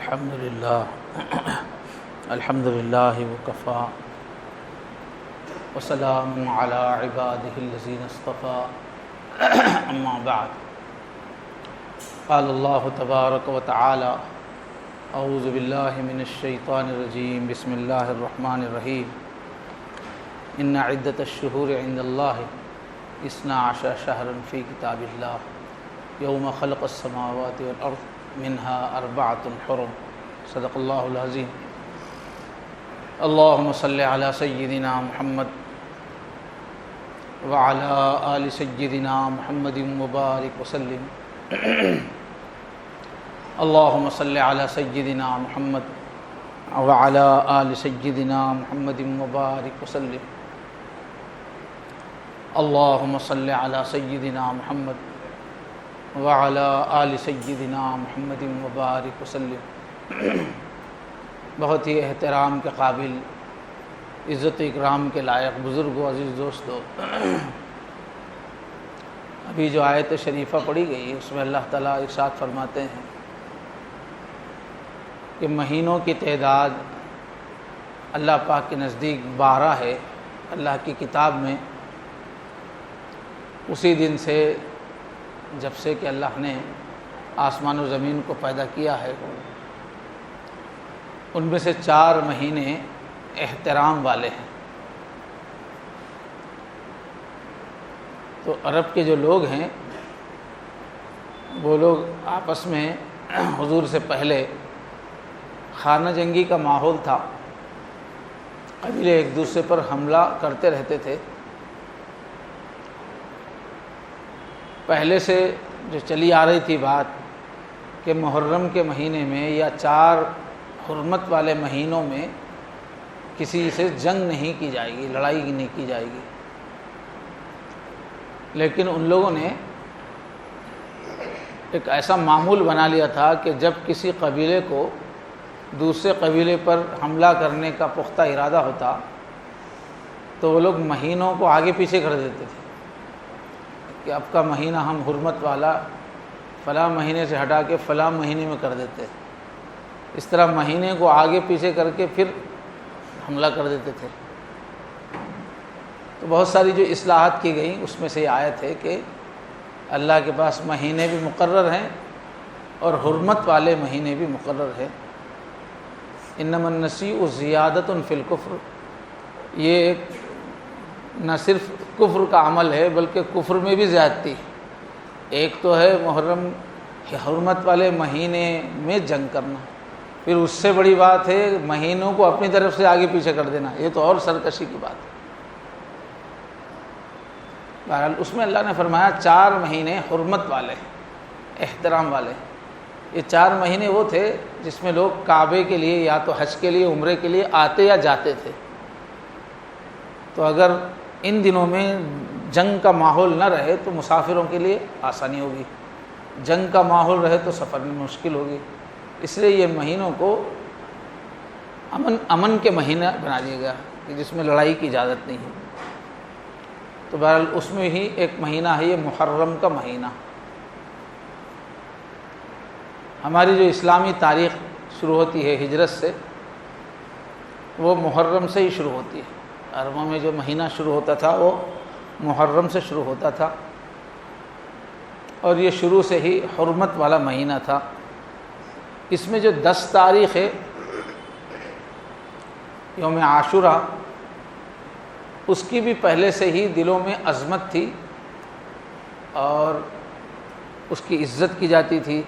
الحمد للہ وکفیٰ وسلام علی عبادہ الذین اصطفیٰ اما بعد قال اللہ تبارک و تعالی اعوذ باللہ من الشیطان الرجیم بسم اللہ الرحمن الرحیم ان عدۃ الشہور عند اللہ 12 شہرا فی کتاب اللہ یوم خلق السماوات والارض منها 4 حرم صدق اللہ العظیم اللہم صلی علی سیدنا محمد وعلی آل سیدنا محمد مبارک وسلم اللہم صلی علی سیدنا محمد وعلی آل سیدنا محمد مبارک وسلم اللہم صلی علی سیدنا محمد وعلی آل سیدنا محمد مبارک وسلم۔ بہت ہی احترام کے قابل، عزت و اکرام کے لائق بزرگ و عزیز دوستو، ابھی جو آیت شریفہ پڑھی گئی اس میں اللہ تعالیٰ ارشاد فرماتے ہیں کہ مہینوں کی تعداد اللہ پاک کے نزدیک 12 ہے اللہ کی کتاب میں، اسی دن سے جب سے کہ اللہ نے آسمان و زمین کو پیدا کیا ہے، ان میں سے 4 مہینے احترام والے ہیں۔ تو عرب کے جو لوگ ہیں وہ لوگ آپس میں حضور سے پہلے خانہ جنگی کا ماحول تھا، قبیلے ایک دوسرے پر حملہ کرتے رہتے تھے۔ پہلے سے جو چلی آ رہی تھی بات کہ محرم کے مہینے میں یا 4 حرمت والے مہینوں میں کسی سے جنگ نہیں کی جائے گی، لڑائی نہیں کی جائے گی، لیکن ان لوگوں نے ایک ایسا معمول بنا لیا تھا کہ جب کسی قبیلے کو دوسرے قبیلے پر حملہ کرنے کا پختہ ارادہ ہوتا تو وہ لوگ مہینوں کو آگے پیچھے کر دیتے تھے کہ اب کا مہینہ ہم حرمت والا فلاں مہینے سے ہٹا کے فلاں مہینے میں کر دیتے، اس طرح مہینے کو آگے پیچھے کر کے پھر حملہ کر دیتے تھے۔ تو بہت ساری جو اصلاحات کی گئیں اس میں سے یہ آیت ہے کہ اللہ کے پاس مہینے بھی مقرر ہیں اور حرمت والے مہینے بھی مقرر ہیں۔ انما النسیء زیادۃ فی الکفر، یہ ایک نہ صرف کفر کا عمل ہے بلکہ کفر میں بھی زیادتی ہے۔ ایک تو ہے محرم حرمت والے مہینے میں جنگ کرنا، پھر اس سے بڑی بات ہے مہینوں کو اپنی طرف سے آگے پیچھے کر دینا، یہ تو اور سرکشی کی بات ہے۔ بہرحال اس میں اللہ نے فرمایا 4 مہینے حرمت والے، احترام والے۔ یہ 4 مہینے وہ تھے جس میں لوگ کعبے کے لیے یا تو حج کے لیے عمرے کے لیے آتے یا جاتے تھے۔ تو اگر ان دنوں میں جنگ کا ماحول نہ رہے تو مسافروں کے لیے آسانی ہوگی، جنگ کا ماحول رہے تو سفر میں مشکل ہوگی، اس لیے یہ مہینوں کو امن کے مہینہ بنا دیا گیا کہ جس میں لڑائی کی اجازت نہیں ہے۔ تو بہرحال اس میں ہی ایک مہینہ ہے یہ محرم کا مہینہ۔ ہماری جو اسلامی تاریخ شروع ہوتی ہے ہجرت سے، وہ محرم سے ہی شروع ہوتی ہے۔ عربوں میں جو مہینہ شروع ہوتا تھا وہ محرم سے شروع ہوتا تھا، اور یہ شروع سے ہی حرمت والا مہینہ تھا۔ اس میں جو 10 تاریخ ہے یوم عاشورہ، اس کی بھی پہلے سے ہی دلوں میں عظمت تھی اور اس کی عزت کی جاتی تھی،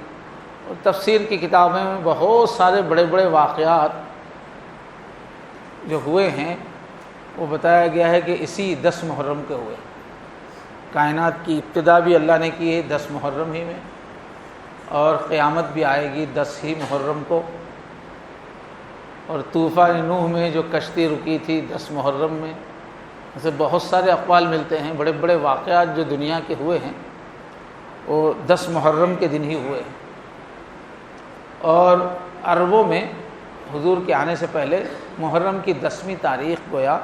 اور تفسیر کی کتابیں میں بہت سارے بڑے بڑے واقعات جو ہوئے ہیں وہ بتایا گیا ہے کہ اسی 10 محرم کے ہوئے۔ کائنات کی ابتدا بھی اللہ نے کی ہے 10 محرم ہی میں، اور قیامت بھی آئے گی 10 ہی محرم کو، اور طوفان نوح میں جو کشتی رکی تھی 10 محرم میں۔ ایسے بہت سارے اقوال ملتے ہیں، بڑے بڑے واقعات جو دنیا کے ہوئے ہیں وہ 10 محرم کے دن ہی ہوئے ہیں۔ اور عربوں میں حضور کے آنے سے پہلے محرم کی 10ویں تاریخ گویا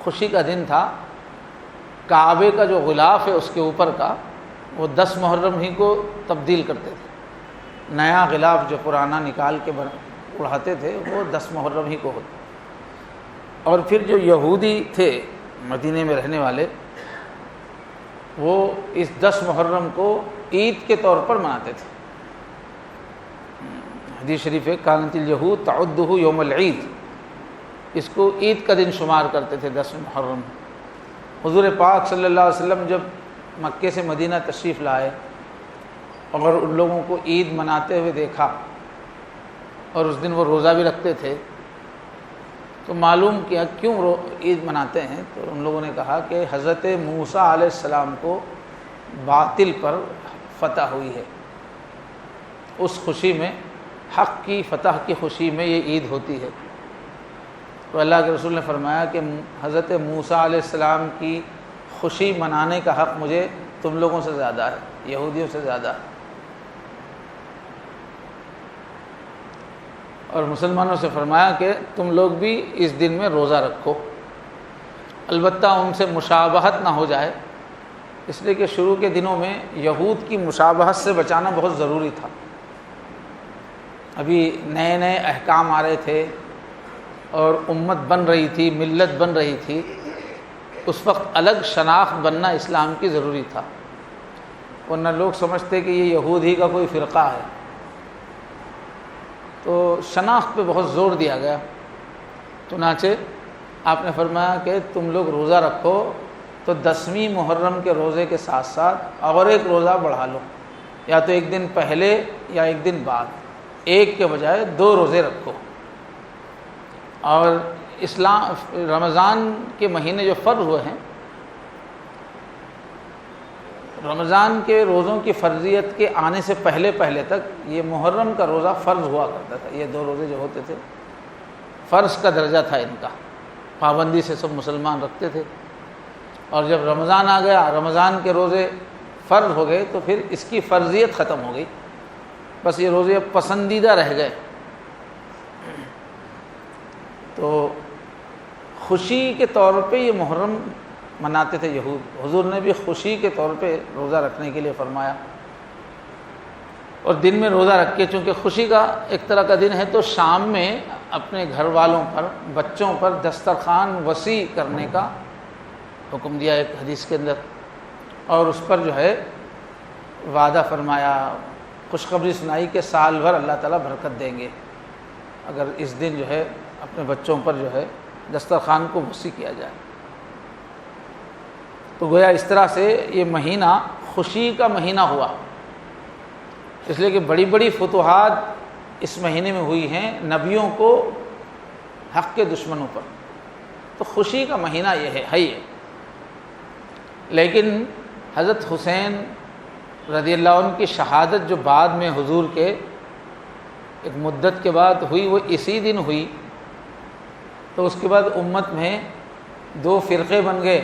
خوشی کا دن تھا۔ کعبے کا جو غلاف ہے اس کے اوپر کا وہ 10 محرم ہی کو تبدیل کرتے تھے، نیا غلاف جو پرانا نکال کے اڑاتے تھے وہ 10 محرم ہی کو ہوتا. اور پھر جو یہودی تھے مدینے میں رہنے والے وہ اس 10 محرم کو عید کے طور پر مناتے تھے. حدیث شریف ہے کانت الیہود تعدہ یوم العید، اس کو عید کا دن شمار کرتے تھے 10 محرم. حضور پاک صلی اللہ علیہ وسلم جب مکے سے مدینہ تشریف لائے اور ان لوگوں کو عید مناتے ہوئے دیکھا اور اس دن وہ روزہ بھی رکھتے تھے تو معلوم کیا کیوں عید مناتے ہیں. تو ان لوگوں نے کہا کہ حضرت موسیٰ علیہ السلام کو باطل پر فتح ہوئی ہے، اس خوشی میں، حق کی فتح کی خوشی میں یہ عید ہوتی ہے. تو اللہ کے رسول نے فرمایا کہ حضرت موسیٰ علیہ السلام کی خوشی منانے کا حق مجھے تم لوگوں سے زیادہ ہے، یہودیوں سے زیادہ ہے. اور مسلمانوں سے فرمایا کہ تم لوگ بھی اس دن میں روزہ رکھو، البتہ ان سے مشابہت نہ ہو جائے، اس لیے کہ شروع کے دنوں میں یہود کی مشابہت سے بچانا بہت ضروری تھا. ابھی نئے نئے احکام آ رہے تھے اور امت بن رہی تھی، ملت بن رہی تھی، اس وقت الگ شناخت بننا اسلام کی ضروری تھا، ورنہ لوگ سمجھتے کہ یہ یہود ہی کا کوئی فرقہ ہے. تو شناخت پہ بہت زور دیا گیا. چنانچہ آپ نے فرمایا کہ تم لوگ روزہ رکھو تو 10ویں محرم کے روزے کے ساتھ ساتھ اور ایک روزہ بڑھا لو، یا تو ایک دن پہلے یا ایک دن بعد، ایک کے بجائے 2 روزے رکھو. اور رمضان کے مہینے جو فرض ہوئے ہیں، رمضان کے روزوں کی فرضیت کے آنے سے پہلے تک یہ محرم کا روزہ فرض ہوا کرتا تھا. یہ 2 روزے جو ہوتے تھے فرض کا درجہ تھا، ان کا پابندی سے سب مسلمان رکھتے تھے. اور جب رمضان آ گیا، رمضان کے روزے فرض ہو گئے تو پھر اس کی فرضیت ختم ہو گئی، بس یہ روزے اب پسندیدہ رہ گئے. تو خوشی کے طور پہ یہ محرم مناتے تھے یہود. حضور نے بھی خوشی کے طور پہ روزہ رکھنے کے لیے فرمایا. اور دن میں روزہ رکھ کے، چونکہ خوشی کا ایک طرح کا دن ہے، تو شام میں اپنے گھر والوں پر، بچوں پر دسترخوان وسیع کرنے کا حکم دیا ایک حدیث کے اندر، اور اس پر جو ہے وعدہ فرمایا، خوشخبری سنائی کہ سال بھر اللہ تعالیٰ برکت دیں گے اگر اس دن جو ہے اپنے بچوں پر جو ہے دسترخوان کو وسیع کیا جائے. تو گویا اس طرح سے یہ مہینہ خوشی کا مہینہ ہوا، اس لیے کہ بڑی بڑی فتوحات اس مہینے میں ہوئی ہیں نبیوں کو حق کے دشمنوں پر. تو خوشی کا مہینہ یہ ہے یہ. لیکن حضرت حسین رضی اللہ عنہ کی شہادت جو بعد میں حضور کے ایک مدت کے بعد ہوئی، وہ اسی دن ہوئی. تو اس کے بعد امت میں 2 فرقے بن گئے.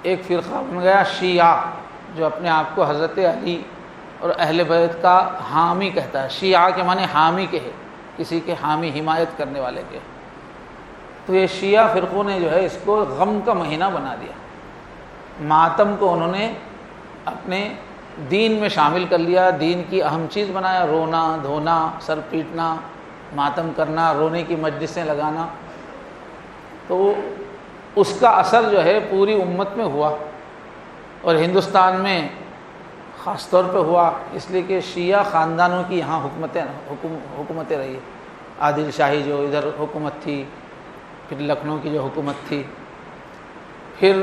ایک فرقہ بن گیا شیعہ، جو اپنے آپ کو حضرت علی اور اہل بیت کا حامی کہتا ہے. شیعہ کے معنی حامی کے ہے، کسی کے حامی، حمایت کرنے والے کے. تو یہ شیعہ فرقوں نے جو ہے اس کو غم کا مہینہ بنا دیا. ماتم کو انہوں نے اپنے دین میں شامل کر لیا، دین کی اہم چیز بنایا. رونا دھونا، سر پیٹنا، ماتم کرنا، رونے کی مجلسیں لگانا. تو اس کا اثر جو ہے پوری امت میں ہوا، اور ہندوستان میں خاص طور پہ ہوا، اس لیے کہ شیعہ خاندانوں کی یہاں حکومتیں رہی. عادل شاہی جو ادھر حکومت تھی، پھر لکھنؤ کی جو حکومت تھی، پھر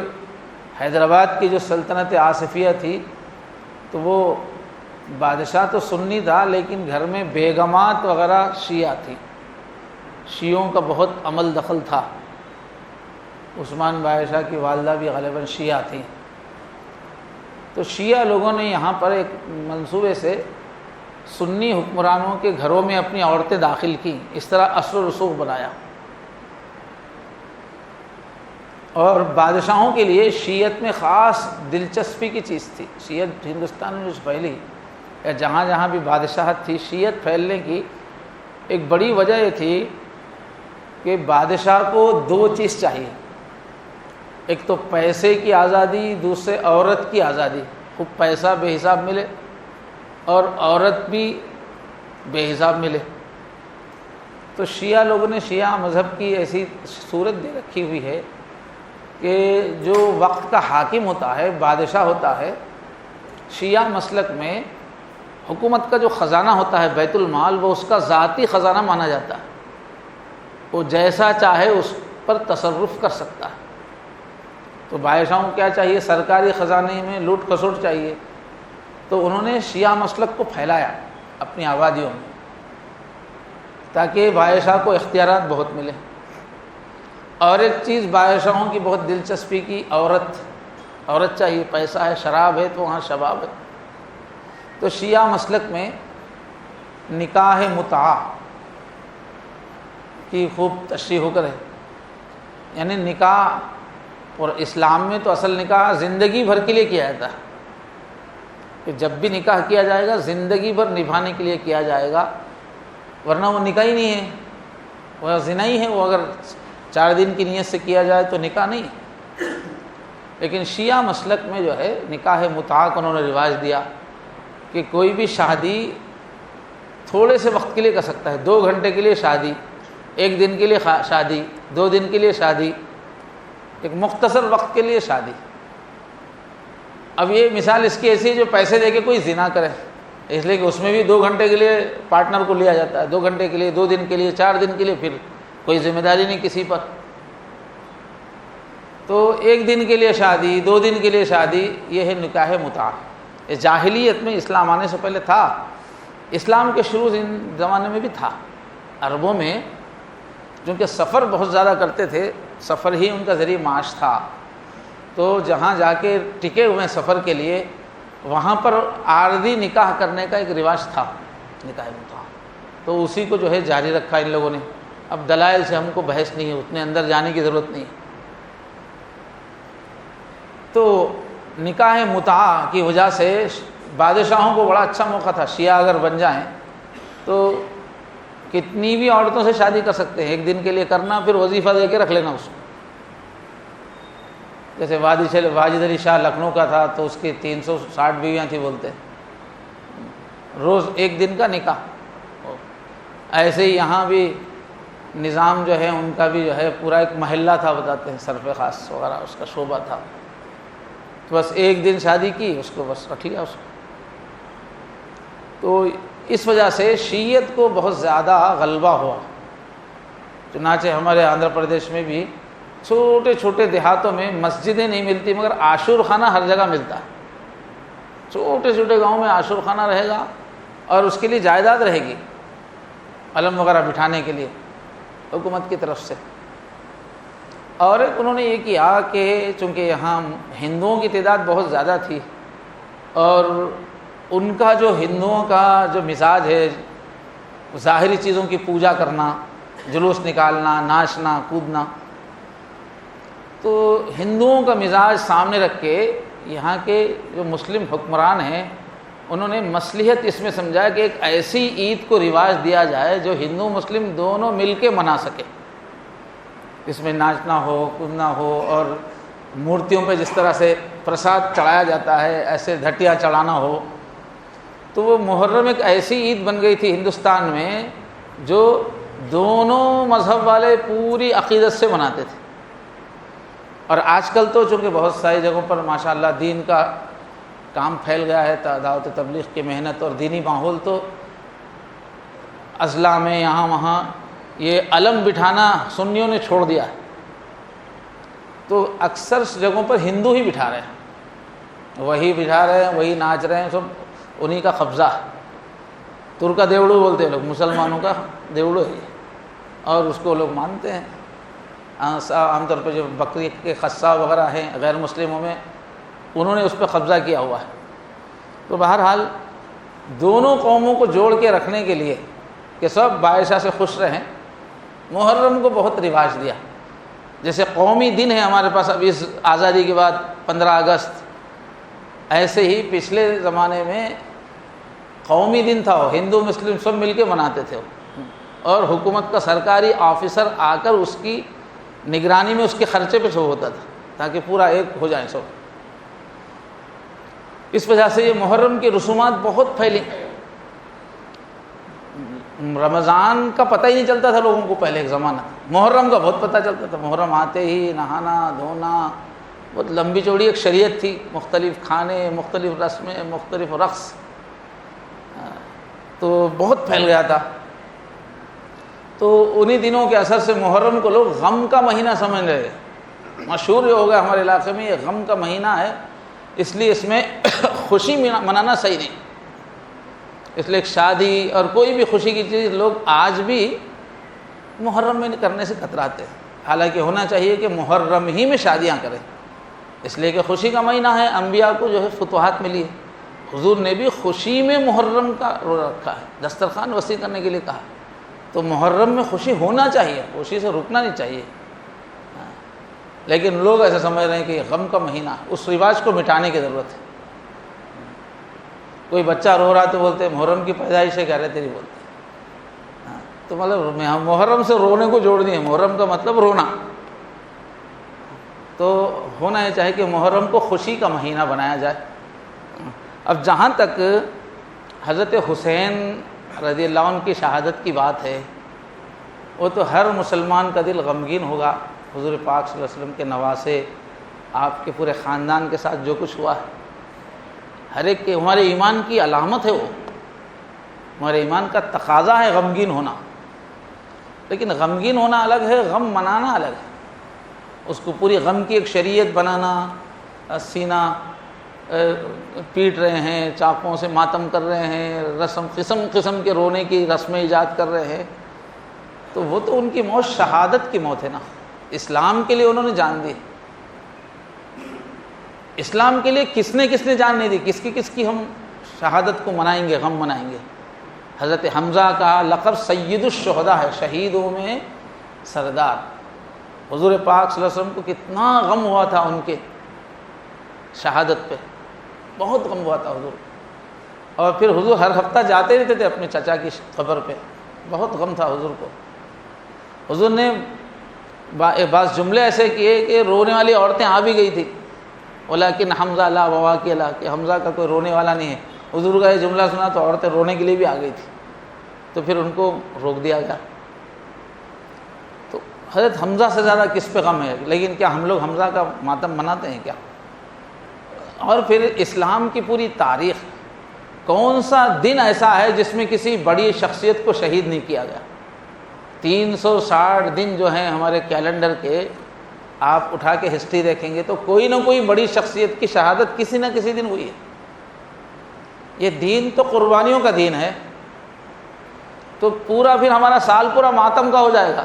حیدرآباد کی جو سلطنت آصفیہ تھی، تو وہ بادشاہ تو سنی تھا لیکن گھر میں بیگمات وغیرہ شیعہ تھی. شیعوں کا بہت عمل دخل تھا. عثمان بادشاہ کی والدہ بھی غالباً شیعہ تھیں. تو شیعہ لوگوں نے یہاں پر ایک منصوبے سے سنی حکمرانوں کے گھروں میں اپنی عورتیں داخل کیں، اس طرح اثر و رسوخ بنایا. اور بادشاہوں کے لیے شیعت میں خاص دلچسپی کی چیز تھی. شیعت ہندوستان میں جو پھیلی یا جہاں جہاں بھی بادشاہت تھی، شیعت پھیلنے کی ایک بڑی وجہ یہ تھی کہ بادشاہ کو 2 چیز چاہیے. ایک تو پیسے کی آزادی، دوسرے عورت کی آزادی. خوب پیسہ بے حساب ملے اور عورت بھی بے حساب ملے۔ تو شیعہ لوگوں نے شیعہ مذہب کی ایسی صورت دے رکھی ہوئی ہے کہ جو وقت کا حاکم ہوتا ہے، بادشاہ ہوتا ہے، شیعہ مسلک میں حکومت کا جو خزانہ ہوتا ہے بیت المال، وہ اس کا ذاتی خزانہ مانا جاتا ہے، وہ جیسا چاہے اس پر تصرف کر سکتا ہے۔ تو بادشاہوں کو کیا چاہیے؟ سرکاری خزانے میں لوٹ کھسوٹ چاہیے، تو انہوں نے شیعہ مسلک کو پھیلایا اپنی آبادیوں میں تاکہ بادشاہ کو اختیارات بہت ملے۔ اور ایک چیز بادشاہوں کی بہت دلچسپی کی، عورت چاہیے، پیسہ ہے، شراب ہے تو وہاں شباب ہے۔ تو شیعہ مسلک میں نکاح متعہ کی خوب تشریح ہو کر ہے، یعنی نکاح، اور اسلام میں تو اصل نکاح زندگی بھر کے لیے کیا جاتا ہے کہ جب بھی نکاح کیا جائے گا زندگی بھر نبھانے کے لیے کیا جائے گا، ورنہ وہ نکاح ہی نہیں ہے، وہ زنا ہی ہے۔ وہ اگر 4 دن کی نیت سے کیا جائے تو نکاح نہیں ہے۔ لیکن شیعہ مسلک میں جو ہے نکاح متعہ کو انہوں نے رواج دیا کہ کوئی بھی شادی تھوڑے سے وقت کے لیے کر سکتا ہے، 2 گھنٹے کے لیے شادی، 1 دن کے لیے شادی، 2 دن کے لیے شادی، ایک مختصر وقت کے لیے شادی۔ اب یہ مثال اس کی ایسی ہے جو پیسے دے کے کوئی زنا کرے، اس لیے کہ اس میں بھی 2 گھنٹے کے لیے پارٹنر کو لیا جاتا ہے، 2 گھنٹے کے لیے، 2 دن کے لیے، 4 دن کے لیے، پھر کوئی ذمہ داری نہیں کسی پر۔ تو 1 دن کے لیے شادی، 2 دن کے لیے شادی، یہ ہے نکاح متعہ۔ اس جاہلیت میں، اسلام آنے سے پہلے تھا، اسلام کے شروع زمانے میں بھی تھا۔ عربوں میں چونکہ سفر بہت زیادہ کرتے تھے، سفر ہی ان کا ذریعہ معاش تھا، تو جہاں جا کے ٹکے ہوئے سفر کے لیے، وہاں پر عارضی نکاح کرنے کا ایک رواج تھا، نکاح متعہ۔ تو اسی کو جو ہے جاری رکھا ان لوگوں نے۔ اب دلائل سے ہم کو بحث نہیں ہے، اتنے اندر جانے کی ضرورت نہیں ہے۔ تو نکاح متعہ کی وجہ سے بادشاہوں کو بڑا اچھا موقع تھا، شیعہ اگر بن جائیں تو کتنی بھی عورتوں سے شادی کر سکتے ہیں، 1 دن کے لیے کرنا، پھر وظیفہ دے کے رکھ لینا اس کو۔ جیسے واجد علی شاہ لکھنؤ کا تھا تو اس کی 360 بیویاں تھیں بولتے، روز 1 دن کا نکاح۔ ایسے ہی یہاں بھی نظام جو ہے ان کا بھی جو ہے پورا ایک محلہ تھا، بتاتے ہیں، صرف خاص وغیرہ اس کا شعبہ تھا، تو بس 1 دن شادی کی، اس کو بس رکھ لیا اس کو۔ تو اس وجہ سے شیعیت کو بہت زیادہ غلبہ ہوا، چنانچہ ہمارے آندھرا پردیش میں بھی چھوٹے چھوٹے دیہاتوں میں مسجدیں نہیں ملتی مگر عاشور خانہ ہر جگہ ملتا ہے۔ چھوٹے چھوٹے گاؤں میں عاشور خانہ رہے گا اور اس کے لیے جائیداد رہے گی، علم وغیرہ بٹھانے کے لیے حکومت کی طرف سے۔ اور ایک انہوں نے یہ کیا کہ چونکہ یہاں ہندوؤں کی تعداد بہت زیادہ تھی، اور ان کا جو ہندوؤں کا جو مزاج ہے، ظاہری چیزوں کی پوجا کرنا، جلوس نکالنا، ناچنا، کودنا، تو ہندوؤں کا مزاج سامنے رکھ کے یہاں کے جو مسلم حکمران ہیں انہوں نے مصلحت اس میں سمجھا کہ ایک ایسی عید کو رواج دیا جائے جو ہندو مسلم دونوں مل کے منا سکے، اس میں ناچنا ہو، کودنا ہو، اور مورتیوں پہ جس طرح سے پرساد چڑھایا جاتا ہے ایسے دھٹیاں چڑھانا ہو۔ تو وہ محرم ایک ایسی عید بن گئی تھی ہندوستان میں جو دونوں مذہب والے پوری عقیدت سے مناتے تھے۔ اور آج کل تو چونکہ بہت ساری جگہوں پر ماشاءاللہ دین کا کام پھیل گیا ہے، دعوت تبلیغ کی محنت اور دینی ماحول، تو اضلاع میں یہاں وہاں یہ علم بٹھانا سنیوں نے چھوڑ دیا ہے، تو اکثر جگہوں پر ہندو ہی بٹھا رہے ہیں، وہی بٹھا رہے ہیں، وہی ناچ رہے ہیں، سب انہی کا قبضہ ہے۔ ترکا دیوڑو بولتے ہیں لوگ، مسلمانوں کا دیوڑو ہے، اور اس کو لوگ مانتے ہیں۔ عام طور پہ جو بکری کے خصا وغیرہ ہیں غیر مسلموں میں، انہوں نے اس پہ قبضہ کیا ہوا ہے۔ تو بہرحال دونوں قوموں کو جوڑ کے رکھنے کے لیے کہ سب بادشاہ سے خوش رہیں، محرم کو بہت رواج دیا۔ جیسے قومی دن ہے ہمارے پاس اب اس آزادی کے بعد 15 اگست، ایسے ہی پچھلے زمانے میں قومی دن تھا، وہ ہندو مسلم سب مل کے مناتے تھے، اور حکومت کا سرکاری آفیسر آ کر اس کی نگرانی میں اس کے خرچے پہ سب ہوتا تھا تاکہ پورا ایک ہو جائیں سب۔ اس وجہ سے یہ محرم کی رسومات بہت پھیلی. رمضان کا پتہ ہی نہیں چلتا تھا لوگوں کو پہلے ایک زمانہ، محرم کا بہت پتہ چلتا تھا. محرم آتے ہی نہانا دھونا، بہت لمبی چوڑی ایک شریعت تھی، مختلف کھانے، مختلف رسمیں، مختلف رقص، تو بہت پھیل گیا تھا. تو انہی دنوں کے اثر سے محرم کو لوگ غم کا مہینہ سمجھ رہے. مشہور یہ ہو گیا ہمارے علاقے میں، یہ غم کا مہینہ ہے، اس لیے اس میں خوشی منانا صحیح نہیں. اس لیے ایک شادی اور کوئی بھی خوشی کی چیز لوگ آج بھی محرم میں کرنے سے کتراتے ہیں، حالانکہ ہونا چاہیے کہ محرم ہی میں شادیاں کریں، اس لیے کہ خوشی کا مہینہ ہے. انبیاء کو جو ہے فتوحات ملی ہے، حضور نے بھی خوشی میں محرم کا رو رکھا ہے، دسترخوان وسیع کرنے کے لیے کہا. تو محرم میں خوشی ہونا چاہیے، خوشی سے رکنا نہیں چاہیے. لیکن لوگ ایسا سمجھ رہے ہیں کہ یہ غم کا مہینہ ہے، اس رواج کو مٹانے کی ضرورت ہے. کوئی بچہ رو رہا تو بولتے محرم کی پیدائش ہے، کہہ رہے تیری بولتے. تو مطلب محرم سے رونے کو جوڑ دیے، محرم کا مطلب رونا. تو ہونا یہ چاہے کہ محرم کو خوشی کا مہینہ بنایا جائے. اب جہاں تک حضرت حسین رضی اللہ عنہ کی شہادت کی بات ہے، وہ تو ہر مسلمان کا دل غمگین ہوگا. حضور پاک صلی اللہ علیہ وسلم کے نواسے، آپ کے پورے خاندان کے ساتھ جو کچھ ہوا ہے، ہر ایک کے ہمارے ایمان کی علامت ہے، وہ ہمارے ایمان کا تقاضا ہے غمگین ہونا. لیکن غمگین ہونا الگ ہے، غم منانا الگ ہے. اس کو پوری غم کی ایک شریعت بنانا، سینہ پیٹ رہے ہیں، چاقوں سے ماتم کر رہے ہیں، رسم قسم قسم کے رونے کی رسمیں ایجاد کر رہے ہیں، تو وہ تو ان کی موت شہادت کی موت ہے نا. اسلام کے لیے انہوں نے جان دی. اسلام کے لیے کس نے جان نہیں دی؟ کس کی ہم شہادت کو منائیں گے، غم منائیں گے؟ حضرت حمزہ کا لقب سید الشہداء ہے، شہیدوں میں سردار. حضور پاک صلی اللہ علیہ وسلم کو کتنا غم ہوا تھا ان کے شہادت پہ، بہت غم ہوا تھا حضور. اور پھر حضور ہر ہفتہ جاتے رہتے تھے اپنے چچا کی قبر پہ، بہت غم تھا حضور کو. حضور نے بعض جملے ایسے کیے کہ رونے والی عورتیں آ بھی گئی تھی، ولیکن حمزہ لا بواکی لا، کہ حمزہ کا کوئی رونے والا نہیں ہے. حضور کا یہ جملہ سنا تو عورتیں رونے کے لیے بھی آ گئی تھی، تو پھر ان کو روک دیا گیا. تو حضرت حمزہ سے زیادہ کس پہ غم ہے؟ لیکن کیا ہم لوگ حمزہ کا ماتم مناتے ہیں کیا؟ اور پھر اسلام کی پوری تاریخ، کون سا دن ایسا ہے جس میں کسی بڑی شخصیت کو شہید نہیں کیا گیا؟ 360 دن جو ہیں ہمارے کیلنڈر کے، آپ اٹھا کے ہسٹری دیکھیں گے تو کوئی نہ کوئی بڑی شخصیت کی شہادت کسی نہ کسی دن ہوئی ہے. یہ دین تو قربانیوں کا دین ہے. تو پورا پھر ہمارا سال پورا ماتم کا ہو جائے گا،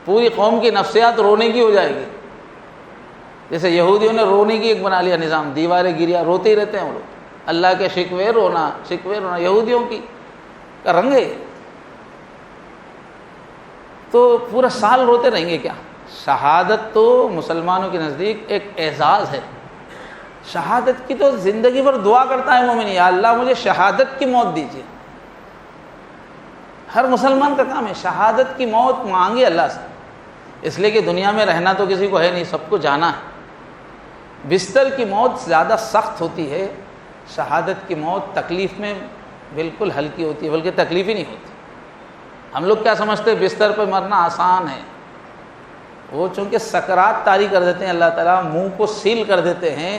پوری قوم کی نفسیات رونے کی ہو جائے گی. جیسے یہودیوں نے رونے کی ایک بنا لیا نظام، دیواریں گریا، روتے ہی رہتے ہیں وہ لوگ. اللہ کے شکوے رونا، یہودیوں کی کا رنگ ہے. تو پورا سال روتے رہیں گے کیا؟ شہادت تو مسلمانوں کے نزدیک ایک اعزاز ہے. شہادت کی تو زندگی بھر دعا کرتا ہے مومن، یا اللہ مجھے شہادت کی موت دیجیے. ہر مسلمان کا کام ہے شہادت کی موت مانگے اللہ سے، اس لیے کہ دنیا میں رہنا تو کسی کو ہے نہیں، سب کو جانا ہے. بستر کی موت زیادہ سخت ہوتی ہے، شہادت کی موت تکلیف میں بالکل ہلکی ہوتی ہے، بلکہ تکلیف ہی نہیں ہوتی. ہم لوگ کیا سمجھتے ہیں بستر پہ مرنا آسان ہے، وہ چونکہ سکرات طاری کر دیتے ہیں، اللہ تعالیٰ منہ کو سیل کر دیتے ہیں،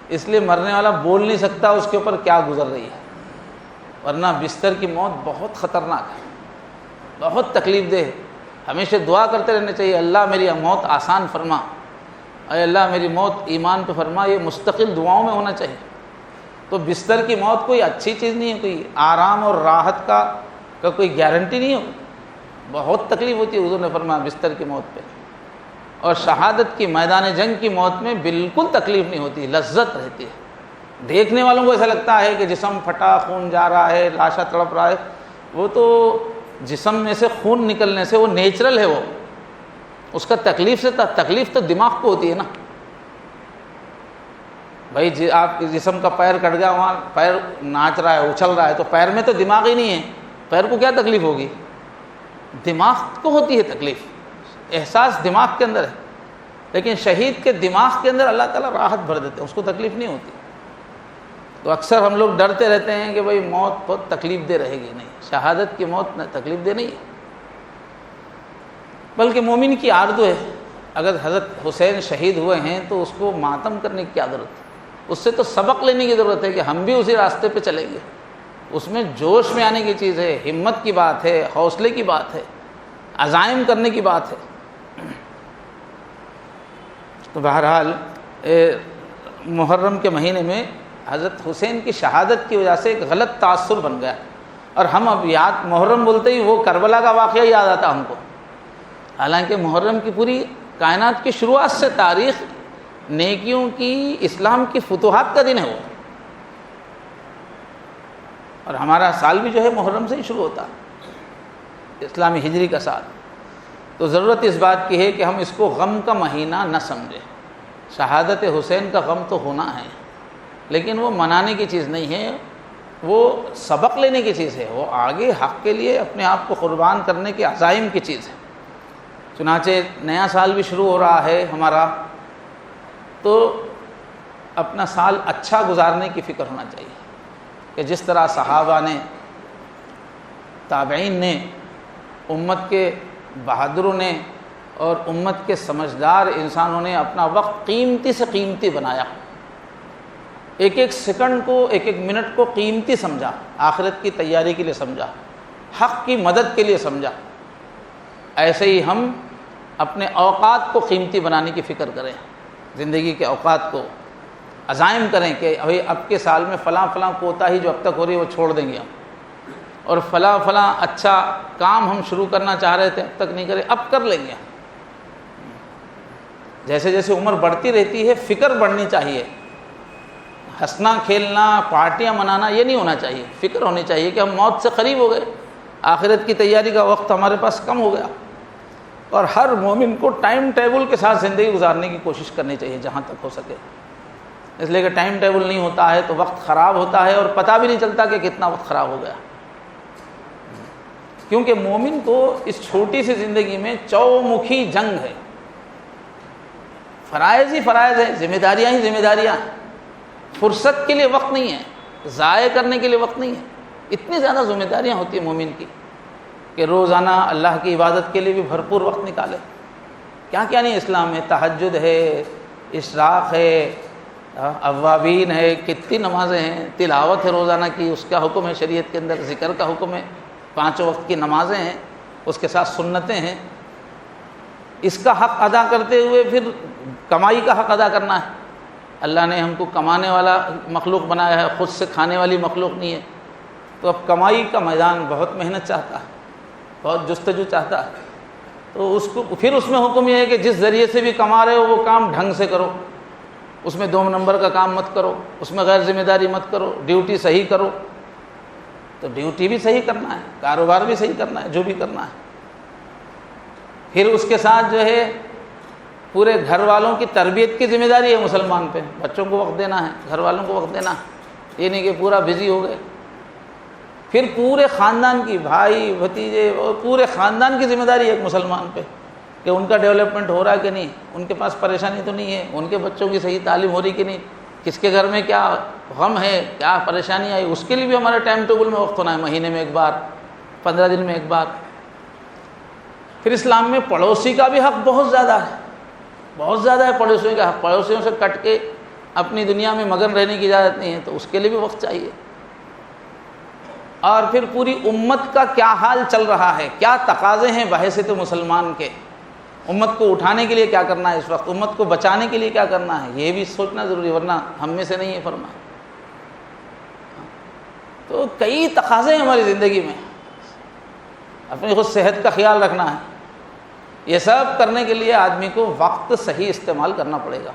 اس لیے مرنے والا بول نہیں سکتا اس کے اوپر کیا گزر رہی ہے. ورنہ بستر کی موت بہت خطرناک ہے، بہت تکلیف دہ ہے. ہمیشہ دعا کرتے رہنا چاہیے، اللہ میری موت آسان فرما، اے اللہ میری موت ایمان پہ فرما. یہ مستقل دعاؤں میں ہونا چاہیے. تو بستر کی موت کوئی اچھی چیز نہیں ہے، کوئی آرام اور راحت کا کوئی گارنٹی نہیں ہو، بہت تکلیف ہوتی ہے. حضور نے فرمایا بستر کی موت پہ. اور شہادت کی میدان جنگ کی موت میں بالکل تکلیف نہیں ہوتی، لذت رہتی ہے. دیکھنے والوں کو ایسا لگتا ہے کہ جسم پھٹا، خون جا رہا ہے، لاشا تڑپ رہا ہے. وہ تو جسم میں سے خون نکلنے سے وہ نیچرل ہے، وہ اس کا تکلیف تو دماغ کو ہوتی ہے نا. بھائی آپ جسم کا پیر کٹ گیا، وہاں پیر ناچ رہا ہے، اچھل رہا ہے، تو پیر میں تو دماغ ہی نہیں ہے، پیر کو کیا تکلیف ہوگی؟ دماغ کو ہوتی ہے تکلیف، احساس دماغ کے اندر ہے. لیکن شہید کے دماغ کے اندر اللہ تعالیٰ راحت بھر دیتے ہیں، اس کو تکلیف نہیں ہوتی. تو اکثر ہم لوگ ڈرتے رہتے ہیں کہ بھئی موت بہت تکلیف دہ رہے گی. نہیں، شہادت کی موت تکلیف دہ نہیں ہے، بلکہ مومن کی آرزو ہے. اگر حضرت حسین شہید ہوئے ہیں تو اس کو ماتم کرنے کی کیا ضرورت ہے؟ اس سے تو سبق لینے کی ضرورت ہے کہ ہم بھی اسی راستے پہ چلیں گے. اس میں جوش میں آنے کی چیز ہے، ہمت کی بات ہے، حوصلے کی بات ہے، عزائم کرنے کی بات ہے. تو بہرحال محرم کے مہینے میں حضرت حسین کی شہادت کی وجہ سے ایک غلط تاثر بن گیا، اور ہم اب یاد محرم بولتے ہی وہ کربلا کا واقعہ یاد آتا ہم کو. حالانکہ محرم کی پوری کائنات کی شروعات سے تاریخ نیکیوں کی، اسلام کی فتوحات کا دن ہے وہ، اور ہمارا سال بھی جو ہے محرم سے ہی شروع ہوتا ہے، اسلامی ہجری کا سال. تو ضرورت اس بات کی ہے کہ ہم اس کو غم کا مہینہ نہ سمجھیں. شہادت حسین کا غم تو ہونا ہے، لیکن وہ منانے کی چیز نہیں ہے، وہ سبق لینے کی چیز ہے، وہ آگے حق کے لیے اپنے آپ کو قربان کرنے کے عزائم کی چیز ہے. چنانچہ نیا سال بھی شروع ہو رہا ہے ہمارا، تو اپنا سال اچھا گزارنے کی فکر ہونا چاہیے کہ جس طرح صحابہ نے، تابعین نے، امت کے بہادروں نے اور امت کے سمجھدار انسانوں نے اپنا وقت قیمتی سے قیمتی بنایا، ایک ایک سیکنڈ کو، ایک ایک منٹ کو قیمتی سمجھا، آخرت کی تیاری کے لیے سمجھا، حق کی مدد کے لیے سمجھا. ایسے ہی ہم اپنے اوقات کو قیمتی بنانے کی فکر کریں، زندگی کے اوقات کو عزائم کریں کہ ابھی اب کے سال میں فلاں فلاں کوتاہی جو اب تک ہو رہی ہے وہ چھوڑ دیں گے ہم، اور فلاں فلاں اچھا کام ہم شروع کرنا چاہ رہے تھے اب تک نہیں کرے، اب کر لیں گے ہم. جیسے جیسے عمر بڑھتی رہتی ہے فکر بڑھنی چاہیے. ہنسنا کھیلنا پارٹیاں منانا یہ نہیں ہونا چاہیے، فکر ہونی چاہیے کہ ہم موت سے قریب ہو گئے، آخرت کی تیاری کا وقت ہمارے پاس کم ہو گیا. اور ہر مومن کو ٹائم ٹیبل کے ساتھ زندگی گزارنے کی کوشش کرنی چاہیے جہاں تک ہو سکے، اس لیے کہ ٹائم ٹیبل نہیں ہوتا ہے تو وقت خراب ہوتا ہے اور پتہ بھی نہیں چلتا کہ کتنا وقت خراب ہو گیا. کیونکہ مومن کو اس چھوٹی سی زندگی میں چومکھی جنگ ہے، فرائض ہی فرائض ہے، ذمہ داریاں ہی ذمہ داریاں ہیں. فرصت کے لیے وقت نہیں ہے، ضائع کرنے کے لیے وقت نہیں ہے. اتنی زیادہ ذمہ داریاں ہوتی ہیں مومن کی کہ روزانہ اللہ کی عبادت کے لیے بھی بھرپور وقت نکالے. کیا کیا نہیں اسلام میں، تہجد ہے، اشراق ہے، اوابین ہے، کتنی نمازیں ہیں، تلاوت ہے روزانہ کی، اس کا حکم ہے شریعت کے اندر، ذکر کا حکم ہے، 5 وقت کی نمازیں ہیں، اس کے ساتھ سنتیں ہیں. اس کا حق ادا کرتے ہوئے پھر کمائی کا حق ادا کرنا ہے. اللہ نے ہم کو کمانے والا مخلوق بنایا ہے، خود سے کھانے والی مخلوق نہیں ہے. تو اب کمائی کا میدان بہت محنت چاہتا ہے، بہت جستجو چاہتا ہے. تو اس کو پھر اس میں حکم یہ ہے کہ جس ذریعے سے بھی کما رہے ہو وہ کام ڈھنگ سے کرو، اس میں 2 نمبر کا کام مت کرو، اس میں غیر ذمہ داری مت کرو، ڈیوٹی صحیح کرو. تو ڈیوٹی بھی صحیح کرنا ہے، کاروبار بھی صحیح کرنا ہے، جو بھی کرنا ہے. پھر اس کے ساتھ جو ہے پورے گھر والوں کی تربیت کی ذمہ داری ہے مسلمان پہ، بچوں کو وقت دینا ہے، گھر والوں کو وقت دینا ہے، یہ نہیں کہ پورا بزی ہو گئے. پھر پورے خاندان کی، بھائی بھتیجے اور پورے خاندان کی ذمہ داری ہے ایک مسلمان پہ کہ ان کا ڈیولپمنٹ ہو رہا ہے کہ نہیں، ان کے پاس پریشانی تو نہیں ہے، ان کے بچوں کی صحیح تعلیم ہو رہی کہ نہیں، کس کے گھر میں کیا غم ہے، کیا پریشانی آئی، اس کے لیے بھی ہمارے ٹائم ٹیبل میں وقت ہونا ہے، مہینے میں 1 بار، 15 دن میں 1 بار. پھر اسلام میں پڑوسی کا بھی حق بہت زیادہ ہے، بہت زیادہ ہے پڑوسیوں کا حق. پڑوسیوں سے کٹ کے اپنی دنیا میں مگن رہنے کی اجازت نہیں ہے، تو اس کے لیے بھی وقت چاہیے. اور پھر پوری امت کا کیا حال چل رہا ہے، کیا تقاضے ہیں بحیثیت مسلمان کے، امت کو اٹھانے کے لیے کیا کرنا ہے اس وقت، امت کو بچانے کے لیے کیا کرنا ہے، یہ بھی سوچنا ضروری ہے، ورنہ ہم میں سے نہیں ہے فرما. تو کئی تقاضے ہیں ہماری زندگی میں، اپنی خود صحت کا خیال رکھنا ہے. یہ سب کرنے کے لیے آدمی کو وقت صحیح استعمال کرنا پڑے گا.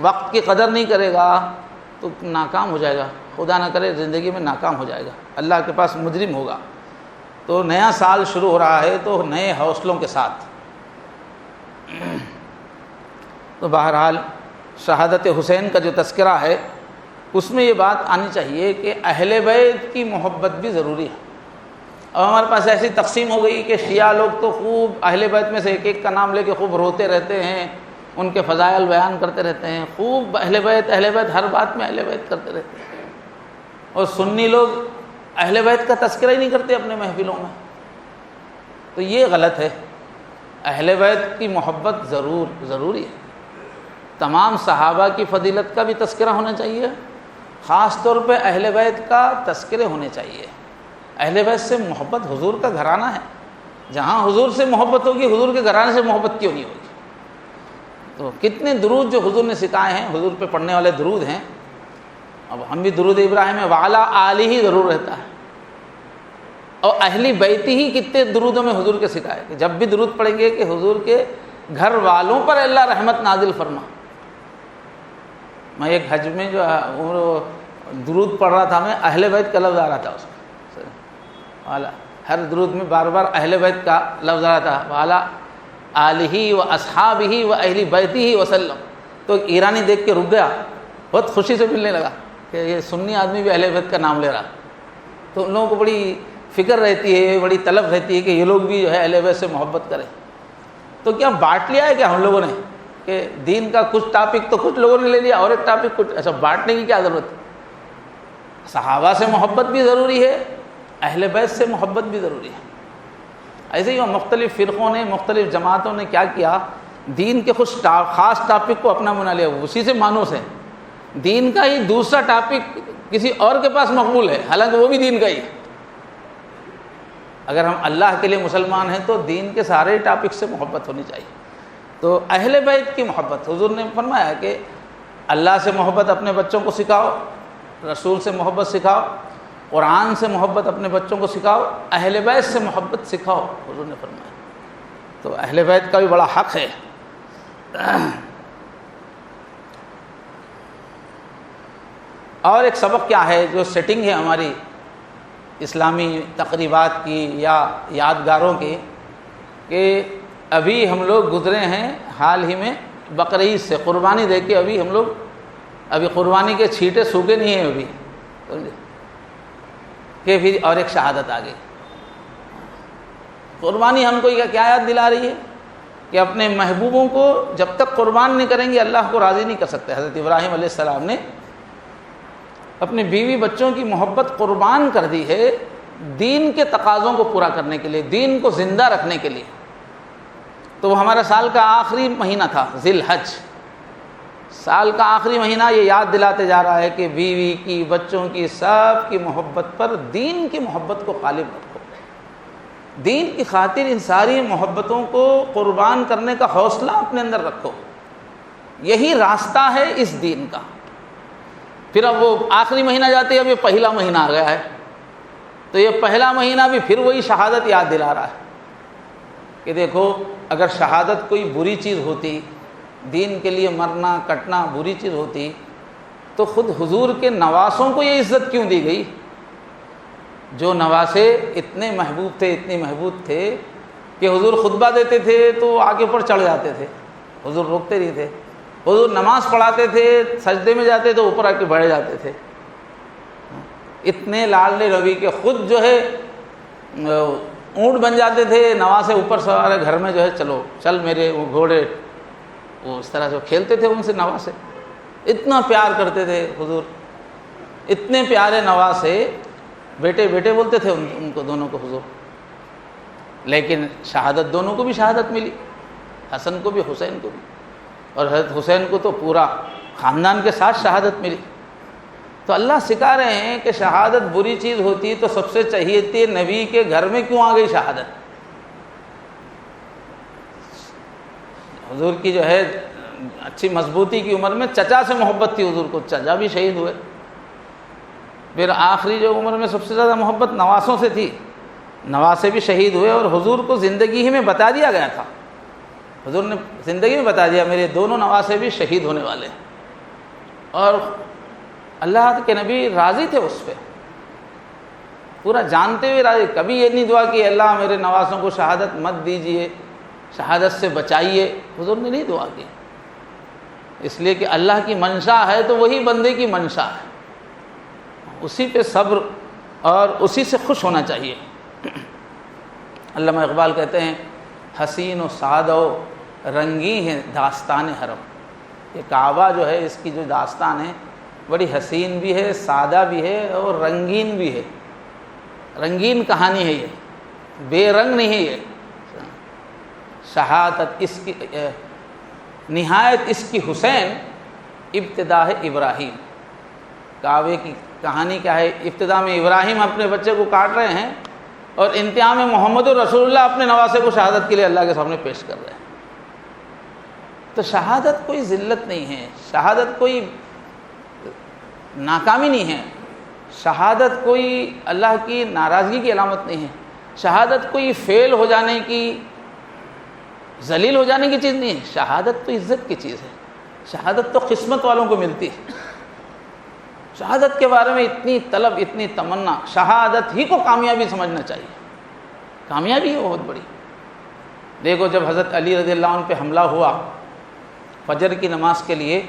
وقت کی قدر نہیں کرے گا تو ناکام ہو جائے گا، خدا نہ کرے زندگی میں ناکام ہو جائے گا، اللہ کے پاس مجرم ہوگا. تو نیا سال شروع ہو رہا ہے تو نئے حوصلوں کے ساتھ. تو بہرحال شہادت حسین کا جو تذکرہ ہے اس میں یہ بات آنی چاہیے کہ اہل بیت کی محبت بھی ضروری ہے. اب ہمارے پاس ایسی تقسیم ہو گئی کہ شیعہ لوگ تو خوب اہل بیت میں سے ایک ایک کا نام لے کے خوب روتے رہتے ہیں، ان کے فضائل بیان کرتے رہتے ہیں، خوب اہل بیت ہر بات میں اہل بیت کرتے رہتے ہیں. اور سنی لوگ اہل بیت کا تذکرہ ہی نہیں کرتے اپنے محفلوں میں، تو یہ غلط ہے۔ اہل بیت کی محبت ضروری ہے۔ تمام صحابہ کی فضیلت کا بھی تذکرہ ہونا چاہیے، خاص طور پہ اہل بیت کا تذکرے ہونے چاہیے۔ اہل بیت سے محبت حضور کا گھرانہ ہے، جہاں حضور سے محبت ہوگی حضور کے گھرانے سے محبت کیوں نہیں ہوگی؟ تو کتنے درود جو حضور نے سکھائے ہیں، حضور پہ پڑھنے والے درود ہیں۔ اب ہم بھی درود ابراہیم میں وعلی آلہ ہی ضرور رہتا ہے، اور اہل بیت ہی کتنے درودوں میں حضور کے سکھائے کہ جب بھی درود پڑھیں گے کہ حضور کے گھر والوں پر اللہ رحمت نازل فرما۔ میں ایک حج میں جو درود پڑھ رہا تھا، میں اہل بیت کا لفظ آ رہا تھا اس میں، والا ہر درود میں بار بار اہل بیت کا لفظ آ رہا تھا، والا آلہ و اصحابہ و اہل بیتہ وسلم۔ تو ایرانی دیکھ کے رک گیا، بہت خوشی سے ملنے لگا کہ یہ سنی آدمی بھی اہل بیت کا نام لے رہا۔ تو ان لوگوں کو بڑی فکر رہتی ہے، بڑی طلب رہتی ہے کہ یہ لوگ بھی جو ہے اہل بیت سے محبت کریں۔ تو کیا بانٹ لیا ہے کیا ہم لوگوں نے کہ دین کا کچھ ٹاپک تو کچھ لوگوں نے لے لیا اور ایک ٹاپک کچھ، ایسا بانٹنے کی کیا ضرورت ہے؟ صحابہ سے محبت بھی ضروری ہے، اہل بیت سے محبت بھی ضروری ہے۔ ایسے ہی مختلف فرقوں نے، مختلف جماعتوں نے کیا کیا، دین کے کچھ خاص ٹاپک کو اپنا بنا لیا، اسی سے مانوس ہے۔ دین کا ہی دوسرا ٹاپک کسی اور کے پاس مقبول ہے، حالانکہ وہ بھی دین کا ہی ہے۔ اگر ہم اللہ کے لیے مسلمان ہیں تو دین کے سارے ٹاپک سے محبت ہونی چاہیے۔ تو اہل بیت کی محبت، حضور نے فرمایا کہ اللہ سے محبت اپنے بچوں کو سکھاؤ، رسول سے محبت سکھاؤ، قرآن سے محبت اپنے بچوں کو سکھاؤ، اہل بیت سے محبت سکھاؤ، حضور نے فرمایا۔ تو اہل بیت کا بھی بڑا حق ہے۔ اور ایک سبق کیا ہے، جو سیٹنگ ہے ہماری اسلامی تقریبات کی یا یادگاروں کی، کہ ابھی ہم لوگ گزرے ہیں حال ہی میں بقرعید سے، قربانی دے کے ابھی قربانی کے چھینٹے سوکھے نہیں ہیں ابھی، کہ پھر اور ایک شہادت آ گئی۔ قربانی ہم کو کیا یاد دلا رہی ہے کہ اپنے محبوبوں کو جب تک قربان نہیں کریں گے اللہ کو راضی نہیں کر سکتے۔ حضرت ابراہیم علیہ السلام نے اپنے بیوی بچوں کی محبت قربان کر دی ہے دین کے تقاضوں کو پورا کرنے کے لیے، دین کو زندہ رکھنے کے لیے۔ تو وہ ہمارا سال کا آخری مہینہ تھا، ذی الحج، سال کا آخری مہینہ یہ یاد دلاتے جا رہا ہے کہ بیوی کی، بچوں کی، سب کی محبت پر دین کی محبت کو غالب رکھو، دین کی خاطر ان ساری محبتوں کو قربان کرنے کا حوصلہ اپنے اندر رکھو۔ یہی راستہ ہے اس دین کا۔ پھر اب وہ آخری مہینہ جاتے ہیں، اب یہ پہلا مہینہ آ گیا ہے، تو یہ پہلا مہینہ بھی پھر وہی شہادت یاد دلا رہا ہے کہ دیکھو اگر شہادت کوئی بری چیز ہوتی، دین کے لیے مرنا کٹنا بری چیز ہوتی، تو خود حضور کے نواسوں کو یہ عزت کیوں دی گئی؟ جو نواسے اتنے محبوب تھے، اتنے محبوب تھے کہ حضور خطبہ دیتے تھے تو آگے پر چڑھ جاتے تھے، حضور روکتے نہیں تھے۔ حضور نماز پڑھاتے تھے، سجدے میں جاتے تو اوپر آ کے بیٹھ جاتے تھے۔ اتنے لاڈلے نبی کے خود جو ہے اونٹ بن جاتے تھے، نواسے اوپر سوار ہے، گھر میں جو ہے چلو چل میرے وہ گھوڑے، وہ اس طرح سے کھیلتے تھے ان سے نواسے، اتنا پیار کرتے تھے حضور، اتنے پیارے نواسے، بیٹے بیٹے بولتے تھے ان کو دونوں کو حضور۔ لیکن شہادت دونوں کو بھی شہادت ملی، حسن کو بھی حسین کو بھی، اور حضرت حسین کو تو پورا خاندان کے ساتھ شہادت ملی۔ تو اللہ سکھا رہے ہیں کہ شہادت بری چیز ہوتی تو سب سے چاہیے تھی نبی کے گھر میں کیوں آ گئی شہادت؟ حضور کی جو ہے اچھی مضبوطی کی عمر میں چچا سے محبت تھی حضور کو، چچا بھی شہید ہوئے۔ پھر آخری جو عمر میں سب سے زیادہ محبت نواسوں سے تھی، نواسے بھی شہید ہوئے، اور حضور کو زندگی ہی میں بتا دیا گیا تھا، حضور نے زندگی میں بتا دیا میرے دونوں نواسے بھی شہید ہونے والے ہیں، اور اللہ کے نبی راضی تھے اس پہ، پورا جانتے ہوئے راضی، کبھی یہ نہیں دعا کہ اللہ میرے نواسوں کو شہادت مت دیجئے، شہادت سے بچائیے، حضور نے نہیں دعا کی، اس لیے کہ اللہ کی منشا ہے تو وہی بندے کی منشا ہے، اسی پہ صبر اور اسی سے خوش ہونا چاہیے۔ علامہ اقبال کہتے ہیں حسین و سادہ و رنگی ہے داستان حرم، یہ کعبہ جو ہے اس کی جو داستان ہے بڑی حسین بھی ہے، سادہ بھی ہے اور رنگین بھی ہے. رنگین کہانی ہے، یہ بے رنگ نہیں ہے. یہ شہادت اس کی نہایت اس کی حسین ابتدا ہے ابراہیم. کعبے کی کہانی کیا ہے؟ ابتدا میں ابراہیم اپنے بچے کو کاٹ رہے ہیں اور انتہا میں محمد رسول اللہ اپنے نواسے کو شہادت کے لیے اللہ کے سامنے پیش کر رہے ہیں. تو شہادت کوئی ذلت نہیں ہے، شہادت کوئی ناکامی نہیں ہے، شہادت کوئی اللہ کی ناراضگی کی علامت نہیں ہے، شہادت کوئی فیل ہو جانے کی، ذلیل ہو جانے کی چیز نہیں ہے. شہادت تو عزت کی چیز ہے. شہادت تو قسمت والوں کو ملتی ہے. شہادت کے بارے میں اتنی طلب، اتنی تمنا، شہادت ہی کو کامیابی سمجھنا چاہیے. کامیابی ہے بہت بڑی. دیکھو جب حضرت علی رضی اللہ عنہ پہ حملہ ہوا، فجر کی نماز کے لیے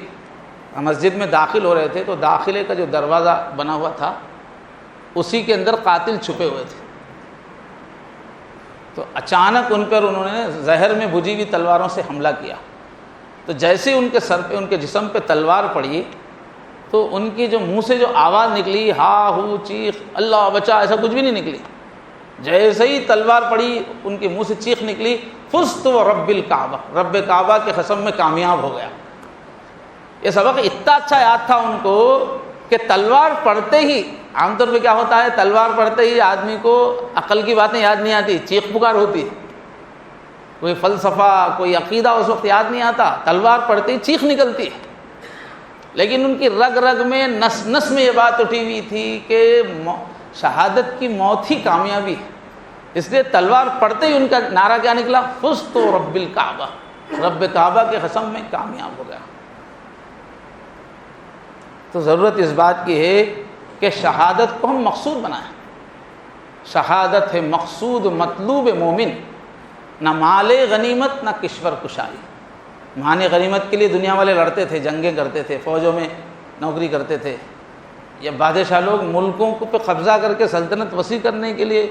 مسجد میں داخل ہو رہے تھے تو داخلے کا جو دروازہ بنا ہوا تھا اسی کے اندر قاتل چھپے ہوئے تھے. تو اچانک ان پر انہوں نے زہر میں بھجی ہوئی تلواروں سے حملہ کیا. تو جیسے ان کے سر پہ، ان کے جسم پہ تلوار پڑی تو ان کی جو منہ سے جو آواز نکلی، ہا ہو چیخ اللہ بچا، ایسا کچھ بھی نہیں نکلی. جیسے ہی تلوار پڑی ان کے منہ سے چیخ نکلی، فزت ورب الکعبہ، رب کعبہ کے قسم میں کامیاب ہو گیا. یہ سبق اتنا اچھا یاد تھا ان کو کہ تلوار پڑھتے ہی، عام طور پہ کیا ہوتا ہے، تلوار پڑھتے ہی آدمی کو عقل کی باتیں یاد نہیں آتی، چیخ پکار ہوتی ہے. کوئی فلسفہ، کوئی عقیدہ اس وقت یاد نہیں آتا، تلوار پڑھتے ہی چیخ نکلتی ہے. لیکن ان کی رگ رگ میں، نس نس میں یہ بات اٹھی ہوئی تھی کہ شہادت کی موت ہی کامیابی ہے. اس لیے تلوار پڑھتے ہی ان کا نعرہ کیا نکلا؟ فزت رب الکعبہ، رب کعبہ کے قسم میں کامیاب ہو گیا. تو ضرورت اس بات کی ہے کہ شہادت کو ہم مقصود بنائیں. شہادت ہے مقصود مطلوب مومن، نہ مال غنیمت نہ کشور کشائی. مال غنیمت کے لیے دنیا والے لڑتے تھے، جنگیں کرتے تھے، فوجوں میں نوکری کرتے تھے. یہ بادشاہ لوگ ملکوں پہ قبضہ کر کے سلطنت وسیع کرنے کے لیے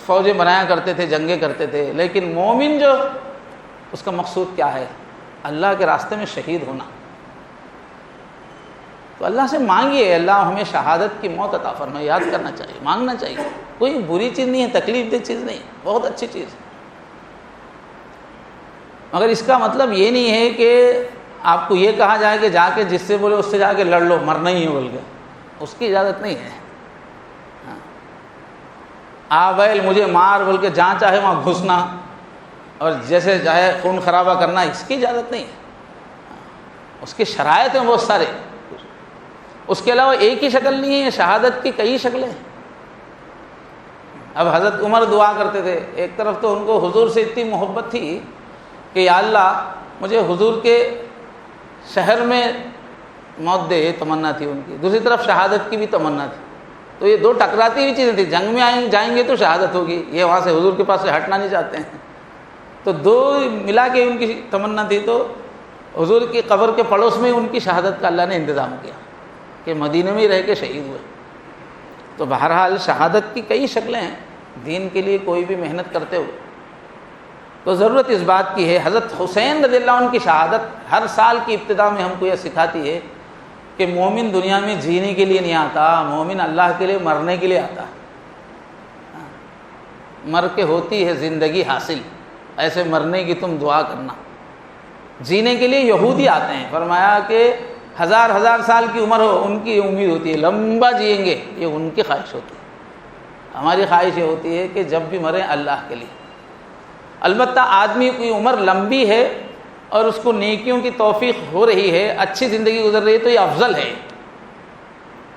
فوجیں بنایا کرتے تھے، جنگیں کرتے تھے. لیکن مومن جو اس کا مقصود کیا ہے؟ اللہ کے راستے میں شہید ہونا. تو اللہ سے مانگیے، اللہ ہمیں شہادت کی موت عطا فرمائے. یاد کرنا چاہیے، مانگنا چاہیے. کوئی بری چیز نہیں ہے، تکلیف دہ چیز نہیں، بہت اچھی چیز ہے. مگر اس کا مطلب یہ نہیں ہے کہ آپ کو یہ کہا جائے کہ جا کے جس سے بولے اس سے جا کے لڑ لو، مرنا ہی ہے بول کے. اس کی اجازت نہیں ہے. آ بیل مجھے مار بول کے جہاں چاہے وہاں گھسنا اور جیسے چاہے خون خرابہ کرنا، اس کی اجازت نہیں ہے. اس کی شرائط ہیں بہت سارے. اس کے علاوہ ایک ہی شکل نہیں ہے، شہادت کی کئی شکلیں ہیں. اب حضرت عمر دعا کرتے تھے. ایک طرف تو ان کو حضور سے اتنی محبت تھی کہ یا اللہ مجھے حضور کے شہر میں موت دے، تمنا تھی ان کی. دوسری طرف شہادت کی بھی تمنا تھی. تو یہ دو ٹکراتی ہوئی چیزیں تھیں. جنگ میں جائیں گے تو شہادت ہوگی، یہ وہاں سے حضور کے پاس سے ہٹنا نہیں چاہتے ہیں. تو دو ملا کے ان کی تمنا تھی. تو حضور کی قبر کے پڑوس میں ان کی شہادت کا اللہ نے انتظام کیا کہ مدینے میں ہی رہ کے شہید ہوئے. تو بہرحال شہادت کی کئی شکلیں ہیں دین کے لیے کوئی بھی محنت کرتے ہو. تو ضرورت اس بات کی ہے. حضرت حسین رضی اللہ عنہ کی شہادت ہر سال کی ابتدا میں ہم کو یہ سکھاتی ہے کہ مومن دنیا میں جینے کے لیے نہیں آتا، مومن اللہ کے لیے مرنے کے لیے آتا. مر کے ہوتی ہے زندگی حاصل، ایسے مرنے کی تم دعا کرنا. جینے کے لیے یہودی آتے ہیں. فرمایا کہ ہزار ہزار سال کی عمر ہو، ان کی امید ہوتی ہے لمبا جئیں گے، یہ ان کی خواہش ہوتی ہے. ہماری خواہش یہ ہوتی ہے کہ جب بھی مریں اللہ کے لیے. البتہ آدمی کی عمر لمبی ہے اور اس کو نیکیوں کی توفیق ہو رہی ہے، اچھی زندگی گزر رہی ہے تو یہ افضل ہے.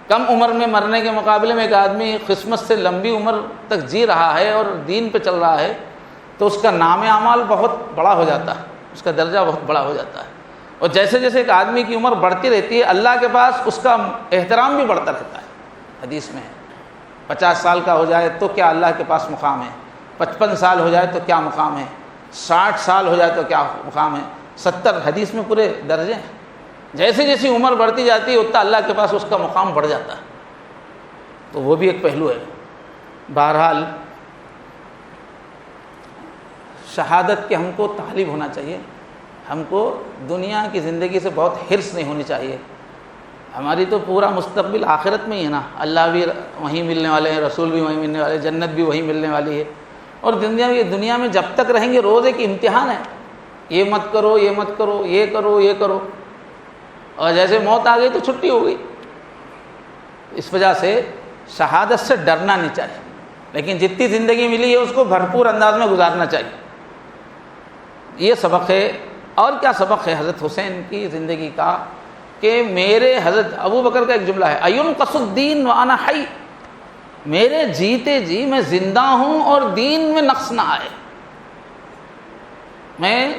کم عمر میں مرنے کے مقابلے میں ایک آدمی قسمت سے لمبی عمر تک جی رہا ہے اور دین پہ چل رہا ہے تو اس کا نام اعمال بہت بڑا ہو جاتا ہے، اس کا درجہ بہت بڑا ہو جاتا ہے. اور جیسے جیسے ایک آدمی کی عمر بڑھتی رہتی ہے اللہ کے پاس اس کا احترام بھی بڑھتا رہتا ہے. حدیث میں ہے 50 سال کا ہو جائے تو کیا اللہ کے پاس مقام ہے، 55 سال ہو جائے تو کیا مقام ہے، 60 سال ہو جائے تو کیا مقام ہے، 70. حدیث میں پورے درجے ہیں. جیسے جیسی عمر بڑھتی جاتی ہے اتنا اللہ کے پاس اس کا مقام بڑھ جاتا ہے. تو وہ بھی ایک پہلو ہے. بہرحال شہادت کے ہم کو طالب ہونا چاہیے. ہم کو دنیا کی زندگی سے بہت حرص نہیں ہونی چاہیے. ہماری تو پورا مستقبل آخرت میں ہی ہے نا، اللہ بھی وہیں ملنے والے ہیں، رسول بھی وہیں ملنے والے ہیں، جنت بھی وہیں ملنے والی ہے. اور دنیا میں جب تک رہیں گے روز ایک امتحان ہے، یہ مت کرو، یہ مت کرو، یہ کرو، یہ کرو، اور جیسے موت آ گئی تو چھٹی ہو گئی. اس وجہ سے شہادت سے ڈرنا نہیں چاہیے، لیکن جتنی زندگی ملی ہے اس کو بھرپور انداز میں گزارنا چاہیے. یہ سبق ہے. اور کیا سبق ہے حضرت حسین کی زندگی کا کہ میرے حضرت ابو بکر کا ایک جملہ ہے، اَيُنْقَصُ الدِّينُ وَأَنَا حَيٌّ، میرے جیتے جی میں زندہ ہوں اور دین میں نقص نہ آئے. میں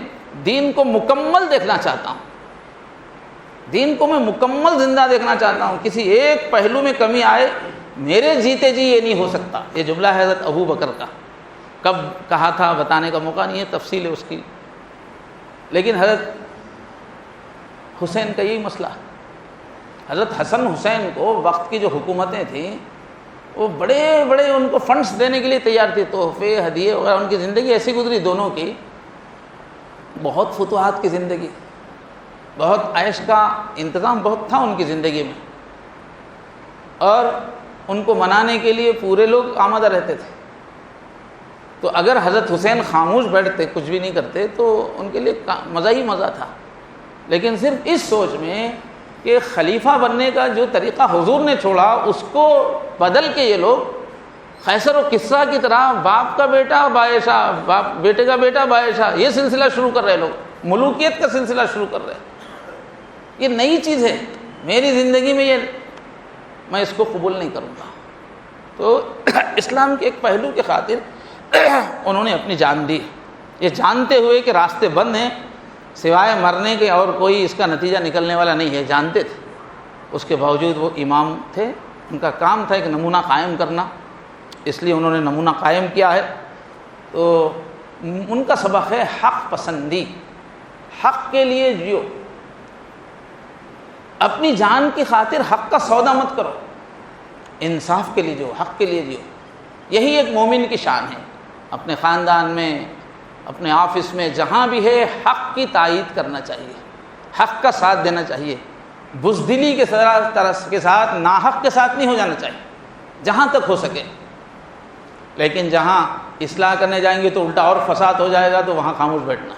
دین کو مکمل دیکھنا چاہتا ہوں، دین کو میں مکمل زندہ دیکھنا چاہتا ہوں، کسی ایک پہلو میں کمی آئے میرے جیتے جی یہ نہیں ہو سکتا. یہ جملہ ہے حضرت ابو بکر کا. کب کہا تھا بتانے کا موقع نہیں ہے، تفصیل ہے اس کی. لیکن حضرت حسین کا یہی مسئلہ ہے. حضرت حسن حسین کو وقت کی جو حکومتیں تھیں وہ بڑے بڑے ان کو فنڈز دینے کے لیے تیار تھی، تحفے ہدیے وغیرہ. ان کی زندگی ایسی گزری دونوں کی، بہت فتوحات کی زندگی، بہت عیش کا انتظام بہت تھا ان کی زندگی میں، اور ان کو منانے کے لیے پورے لوگ آمادہ رہتے تھے. تو اگر حضرت حسین خاموش بیٹھتے، کچھ بھی نہیں کرتے، تو ان کے لیے مزہ ہی مزہ تھا. لیکن صرف اس سوچ میں کہ خلیفہ بننے کا جو طریقہ حضور نے چھوڑا اس کو بدل کے یہ لوگ قیصر و کسریٰ کی طرح باپ کا بیٹا بادشاہ، باپ بیٹے کا بیٹا بادشاہ، یہ سلسلہ شروع کر رہے لوگ، ملوکیت کا سلسلہ شروع کر رہے. یہ نئی چیز ہے میری زندگی میں، یہ میں اس کو قبول نہیں کروں گا. تو اسلام کے ایک پہلو کے خاطر انہوں نے اپنی جان دی، یہ جانتے ہوئے کہ راستے بند ہیں، سوائے مرنے کے اور کوئی اس کا نتیجہ نکلنے والا نہیں ہے، جانتے تھے. اس کے باوجود وہ امام تھے، ان کا کام تھا ایک نمونہ قائم کرنا، اس لیے انہوں نے نمونہ قائم کیا ہے. تو ان کا سبق ہے حق پسندی، حق کے لیے جیو، اپنی جان کی خاطر حق کا سودا مت کرو، انصاف کے لیے جیو، حق کے لیے جیو. یہی ایک مومن کی شان ہے. اپنے خاندان میں، اپنے آفس میں، جہاں بھی ہے حق کی تائید کرنا چاہیے، حق کا ساتھ دینا چاہیے. بزدلی کے ساتھ، ناحق کے ساتھ نہیں ہو جانا چاہیے جہاں تک ہو سکے. لیکن جہاں اصلاح کرنے جائیں گے تو الٹا اور فساد ہو جائے گا، تو وہاں خاموش بیٹھنا.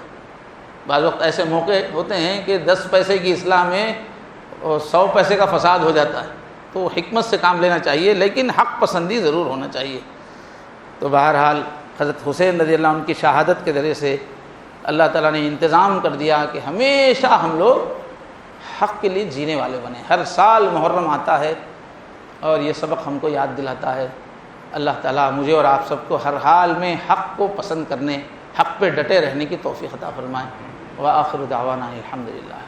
بعض وقت ایسے موقع ہوتے ہیں کہ 10 پیسے کی اصلاح میں 100 پیسے کا فساد ہو جاتا ہے. تو حکمت سے کام لینا چاہیے، لیکن حق پسندی ضرور ہونا چاہیے. تو بہرحال حضرت حسین رضی اللہ عنہ کی شہادت کے ذریعے سے اللہ تعالیٰ نے انتظام کر دیا کہ ہمیشہ ہم لوگ حق کے لیے جینے والے بنیں. ہر سال محرم آتا ہے اور یہ سبق ہم کو یاد دلاتا ہے. اللہ تعالیٰ مجھے اور آپ سب کو ہر حال میں حق کو پسند کرنے، حق پہ ڈٹے رہنے کی توفیق عطا فرمائے. وآخر دعوانا الحمدللہ.